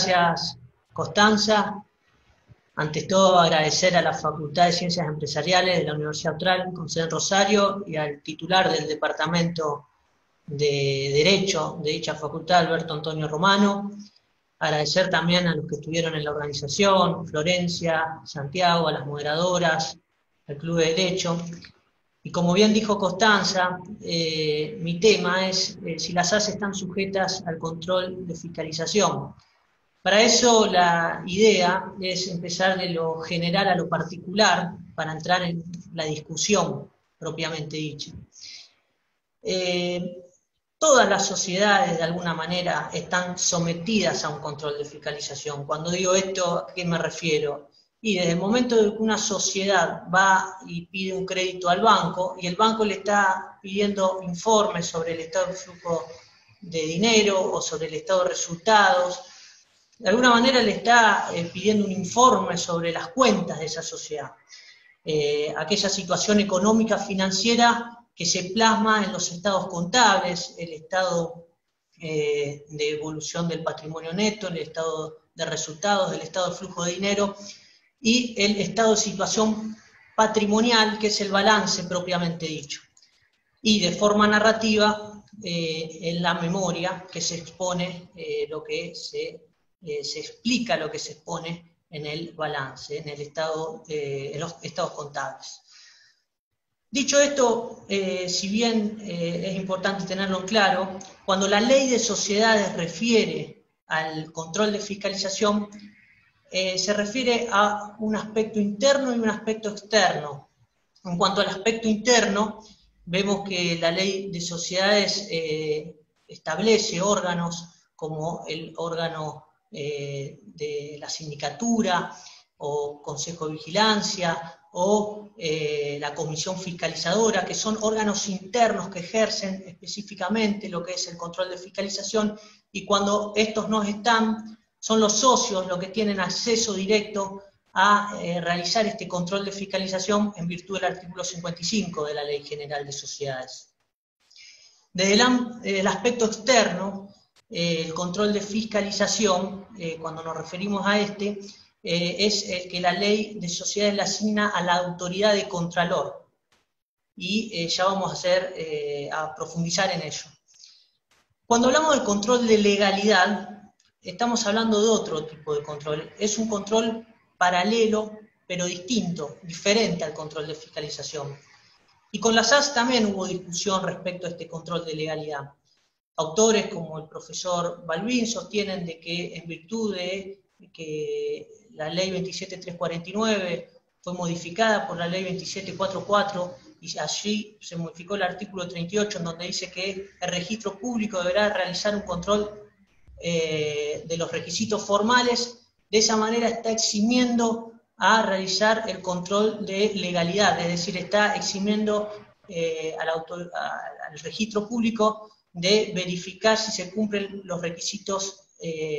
gracias, Constanza. Ante todo, agradecer a la Facultad de Ciencias Empresariales de la Universidad Austral, con sede en Rosario, y al titular del Departamento de Derecho de dicha facultad, Alberto Antonio Romano. Agradecer también a los que estuvieron en la organización, Florencia, Santiago, a las moderadoras, al Club de Derecho. Y como bien dijo Constanza, mi tema es si las SAS están sujetas al control de fiscalización. Para eso la idea es empezar de lo general a lo particular para entrar en la discusión propiamente dicha. Todas las sociedades de alguna manera están sometidas a un control de fiscalización. Cuando digo esto, ¿a qué me refiero? Y desde el momento de que una sociedad va y pide un crédito al banco, y el banco le está pidiendo informes sobre el estado de flujo de dinero o sobre el estado de resultados, de alguna manera le está pidiendo un informe sobre las cuentas de esa sociedad. Aquella situación económica financiera que se plasma en los estados contables, el estado de evolución del patrimonio neto, el estado de resultados, el estado de flujo de dinero, y el estado de situación patrimonial, que es el balance propiamente dicho. Y de forma narrativa, en la memoria, que se expone lo que se explica lo que se expone en el balance, en los estados contables. Dicho esto, si bien es importante tenerlo en claro, cuando la ley de sociedades refiere al control de fiscalización, se refiere a un aspecto interno y un aspecto externo. En cuanto al aspecto interno, vemos que la ley de sociedades establece órganos como el órgano de la sindicatura o consejo de vigilancia o la comisión fiscalizadora, que son órganos internos que ejercen específicamente lo que es el control de fiscalización, y cuando estos no están, son los socios los que tienen acceso directo a realizar este control de fiscalización en virtud del artículo 55 de la Ley General de Sociedades. Desde el aspecto externo, el control de fiscalización, cuando nos referimos a este, es el que la ley de sociedades le asigna a la autoridad de contralor. Y ya vamos a profundizar en ello. Cuando hablamos del control de legalidad, estamos hablando de otro tipo de control. Es un control paralelo, pero distinto, diferente al control de fiscalización. Y con las SAS también hubo discusión respecto a este control de legalidad. Autores como el profesor Balbín sostienen de que en virtud de que la ley 27349 fue modificada por la ley 27444 y allí se modificó el artículo 38 en donde dice que el registro público deberá realizar un control de los requisitos formales, de esa manera está eximiendo a realizar el control de legalidad, es decir, está eximiendo al registro público de verificar si se cumplen los requisitos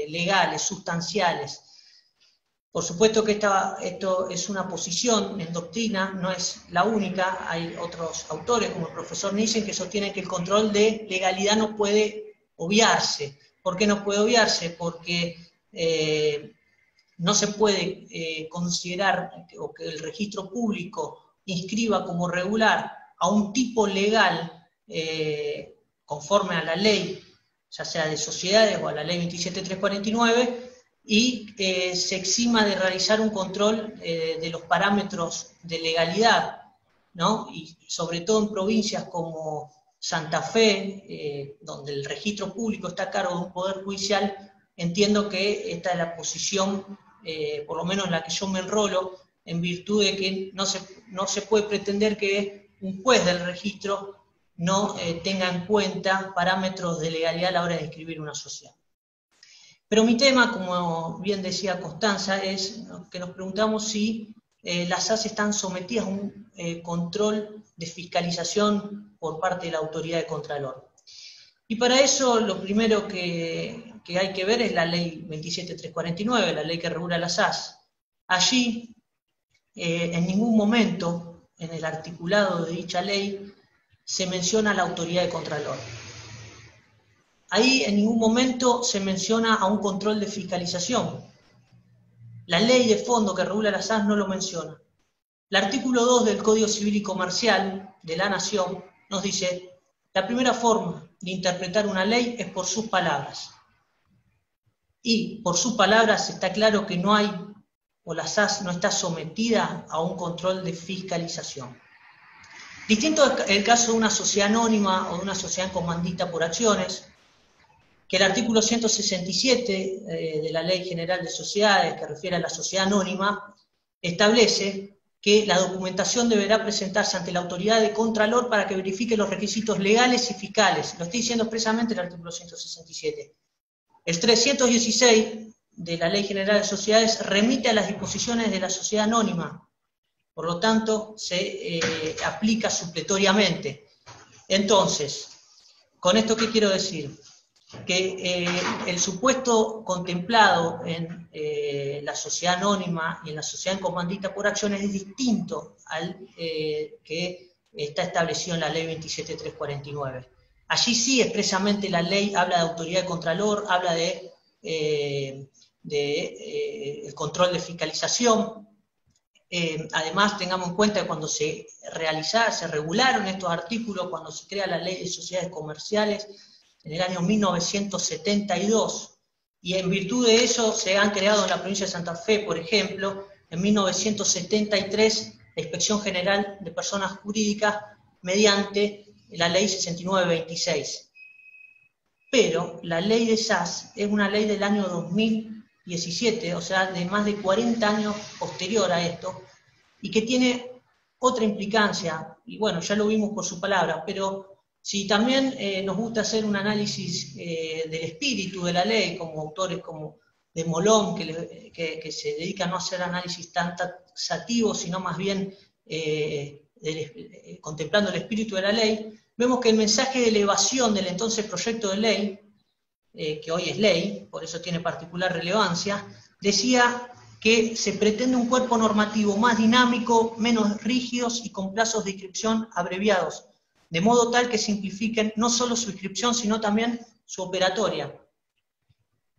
legales, sustanciales. Por supuesto que esto es una posición en doctrina, no es la única, hay otros autores como el profesor Nissen que sostienen que el control de legalidad no puede obviarse. ¿Por qué no puede obviarse? Porque no se puede considerar o que el registro público inscriba como regular a un tipo legal conforme a la ley, ya sea de sociedades o a la ley 27349, y se exima de realizar un control de los parámetros de legalidad, ¿no? Y sobre todo en provincias como Santa Fe, donde el registro público está a cargo de un poder judicial, entiendo que esta es la posición, por lo menos en la que yo me enrolo, en virtud de que no se puede pretender que un juez del registro no tenga en cuenta parámetros de legalidad a la hora de inscribir una sociedad. Pero mi tema, como bien decía Constanza, es que nos preguntamos si las SAS están sometidas a un control de fiscalización por parte de la autoridad de Contralor. Y para eso lo primero que hay que ver es la ley 27349, la ley que regula las SAS. Allí, en ningún momento, en el articulado de dicha ley, se menciona la autoridad de Contralor. ahí en ningún momento se menciona a un control de fiscalización. La ley de fondo que regula las SAS no lo menciona. El artículo 2 del Código Civil y Comercial de la Nación nos dice: la primera forma de interpretar una ley es por sus palabras. Y por sus palabras está claro que no hay, o la SAS no está sometida a un control de fiscalización. Distinto es el caso de una sociedad anónima o de una sociedad en comandita por acciones, que el artículo 167 de la Ley General de Sociedades, que refiere a la sociedad anónima, establece que la documentación deberá presentarse ante la autoridad de Contralor para que verifique los requisitos legales y fiscales. Lo estoy diciendo expresamente el artículo 167. El 316 de la Ley General de Sociedades remite a las disposiciones de la sociedad anónima, por lo tanto se aplica supletoriamente. Entonces, ¿con esto qué quiero decir? Que el supuesto contemplado en la sociedad anónima y en la sociedad en comandita por acciones es distinto al que está establecido en la Ley 27.349. Allí sí expresamente la ley habla de autoridad de contralor, habla de el control de fiscalización. Además, tengamos en cuenta que cuando se regularon estos artículos, cuando se crea la Ley de Sociedades Comerciales, en el año 1972, y en virtud de eso se han creado en la provincia de Santa Fe, por ejemplo, en 1973, la Inspección General de Personas Jurídicas mediante la Ley 6926. Pero la Ley de SAS es una ley del año 2017, o sea, de más de 40 años posterior a esto, y que tiene otra implicancia, y bueno, ya lo vimos por su palabra, pero si también nos gusta hacer un análisis del espíritu de la ley, como autores como de Molón, que se dedican no a hacer análisis tan taxativos, sino más bien contemplando el espíritu de la ley, vemos que el mensaje de elevación del entonces proyecto de ley, que hoy es ley, por eso tiene particular relevancia, decía que se pretende un cuerpo normativo más dinámico, menos rígidos y con plazos de inscripción abreviados, de modo tal que simplifiquen no solo su inscripción, sino también su operatoria.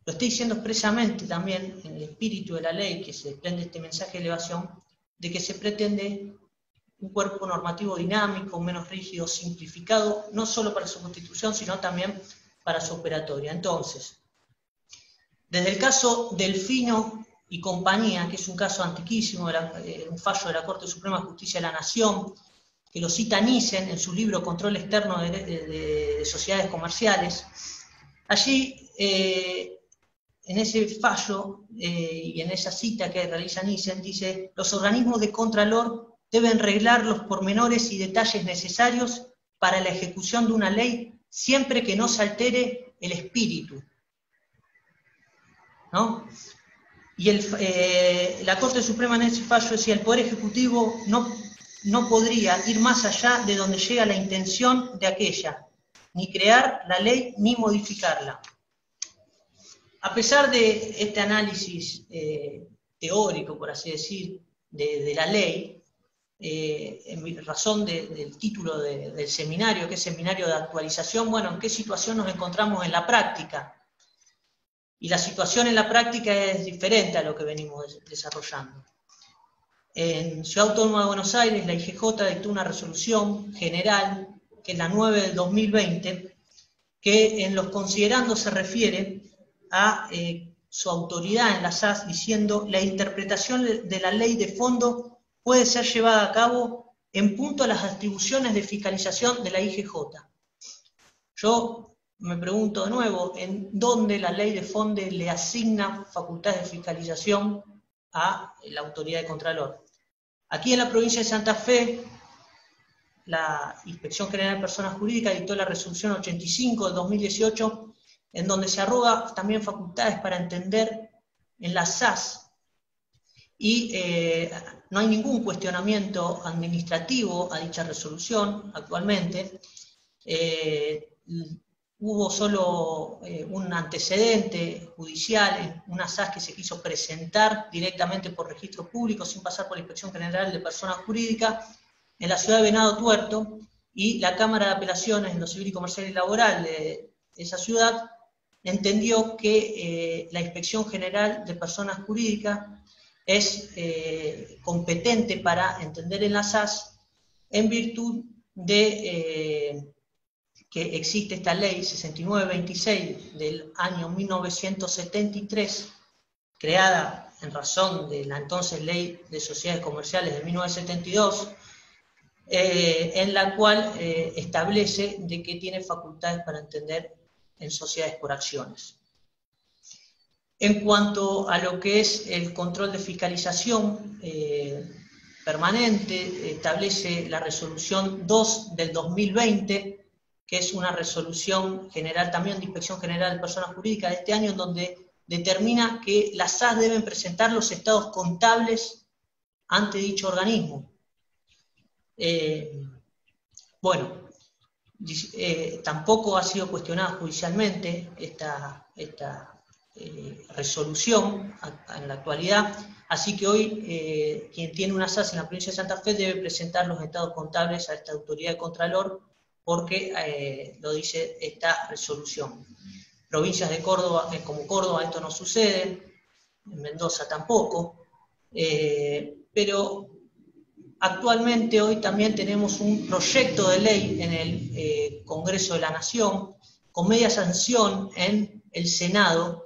Lo estoy diciendo expresamente también en el espíritu de la ley, que se desprende este mensaje de elevación, de que se pretende un cuerpo normativo dinámico, menos rígido, simplificado, no solo para su constitución, sino también para su operatoria. Entonces, desde el caso Delfino y compañía, que es un caso antiquísimo, un fallo de la Corte Suprema de Justicia de la Nación, que lo cita Nissen en su libro Control Externo de Sociedades Comerciales, allí en ese fallo y en esa cita que realiza Nissen, dice: los organismos de Contralor deben reglar los pormenores y detalles necesarios para la ejecución de una ley siempre que no se altere el espíritu, ¿no? Y la Corte Suprema en ese fallo decía: el Poder Ejecutivo no podría ir más allá de donde llega la intención de aquella, ni crear la ley ni modificarla. A pesar de este análisis teórico, por así decir, de la ley, en razón del título del seminario, que es Seminario de Actualización, bueno, ¿en qué situación nos encontramos en la práctica? Y la situación en la práctica es diferente a lo que venimos desarrollando. En Ciudad Autónoma de Buenos Aires, la IGJ dictó una resolución general, que es la 9 del 2020, que en los considerandos se refiere a su autoridad en la SAS, diciendo: la interpretación de la ley de fondo puede ser llevada a cabo en punto a las atribuciones de fiscalización de la IGJ. Yo me pregunto de nuevo, ¿en dónde la ley de fondo le asigna facultades de fiscalización a la autoridad de Contralor? Aquí en la provincia de Santa Fe, la Inspección General de Personas Jurídicas dictó la resolución 85 del 2018, en donde se arroga también facultades para entender en la SAS, y no hay ningún cuestionamiento administrativo a dicha resolución actualmente. Hubo solo un antecedente judicial, una SAS que se quiso presentar directamente por registro público sin pasar por la Inspección General de Personas Jurídicas en la ciudad de Venado Tuerto, y la Cámara de Apelaciones en lo Civil y Comercial y Laboral de esa ciudad entendió que la Inspección General de Personas Jurídicas es competente para entender en la SAS en virtud de que existe esta ley 6926 del año 1973, creada en razón de la entonces Ley de Sociedades Comerciales de 1972, en la cual establece de que tiene facultades para entender en sociedades por acciones. En cuanto a lo que es el control de fiscalización permanente, establece la resolución 2 del 2020, que es una resolución general también de Inspección General de Personas Jurídicas de este año, en donde determina que las SAS deben presentar los estados contables ante dicho organismo. Bueno, tampoco ha sido cuestionada judicialmente esta resolución en la actualidad, así que hoy quien tiene una SAS en la provincia de Santa Fe debe presentar los estados contables a esta autoridad de Contralor, porque lo dice esta resolución. Provincias de Córdoba, como Córdoba, esto no sucede, en Mendoza tampoco, pero actualmente hoy también tenemos un proyecto de ley en el Congreso de la Nación, con media sanción en el Senado,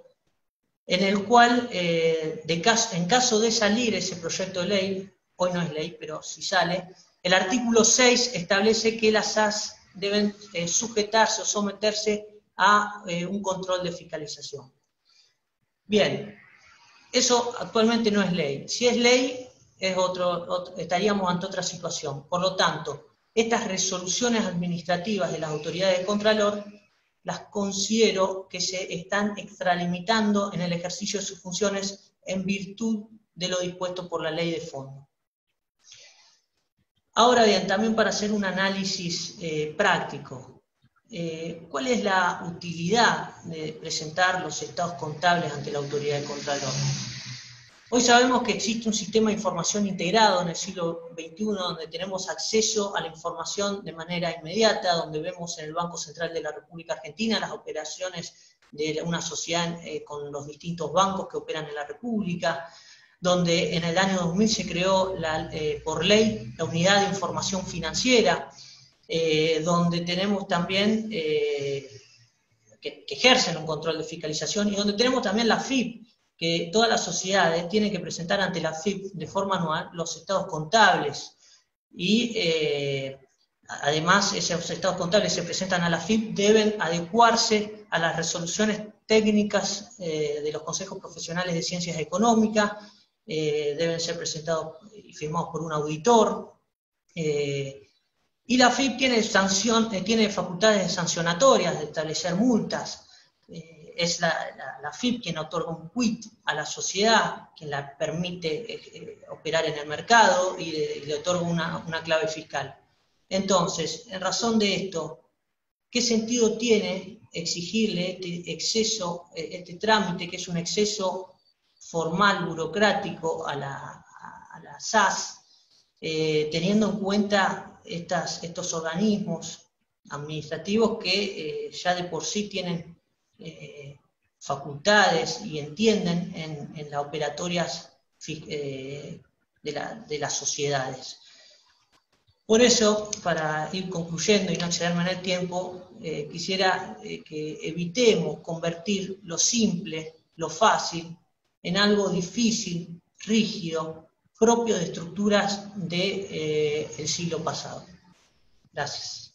en el cual, en caso de salir ese proyecto de ley, hoy no es ley, pero si sale, el artículo 6 establece que las SAS deben sujetarse o someterse a un control de fiscalización. Bien, eso actualmente no es ley. Si es ley, estaríamos ante otra situación. Por lo tanto, estas resoluciones administrativas de las autoridades de Contralor las considero que se están extralimitando en el ejercicio de sus funciones en virtud de lo dispuesto por la ley de fondo. Ahora bien, también para hacer un análisis práctico, ¿cuál es la utilidad de presentar los estados contables ante la autoridad de Contralor? Hoy sabemos que existe un sistema de información integrado en el siglo XXI, donde tenemos acceso a la información de manera inmediata, donde vemos en el Banco Central de la República Argentina las operaciones de una sociedad con los distintos bancos que operan en la República, donde en el año 2000 se creó por ley la Unidad de Información Financiera, donde tenemos también que ejercen un control de fiscalización, y donde tenemos también la FIP, que todas las sociedades tienen que presentar ante la FIP de forma anual los estados contables, y además esos estados contables se presentan a la FIP, deben adecuarse a las resoluciones técnicas de los consejos profesionales de ciencias económicas, deben ser presentados y firmados por un auditor, y la FIP tiene facultades sancionatorias de establecer multas. Es la FIP quien otorga un quit a la sociedad, quien la permite operar en el mercado y le otorga una clave fiscal. Entonces, en razón de esto, ¿qué sentido tiene exigirle este trámite, que es un exceso formal, burocrático, a la SAS, teniendo en cuenta estos organismos administrativos que ya de por sí tienen facultades y entienden en las operatorias de las sociedades? Por eso, para ir concluyendo y no excederme en el tiempo, quisiera que evitemos convertir lo simple, lo fácil, en algo difícil, rígido, propio de estructuras del siglo pasado. Gracias.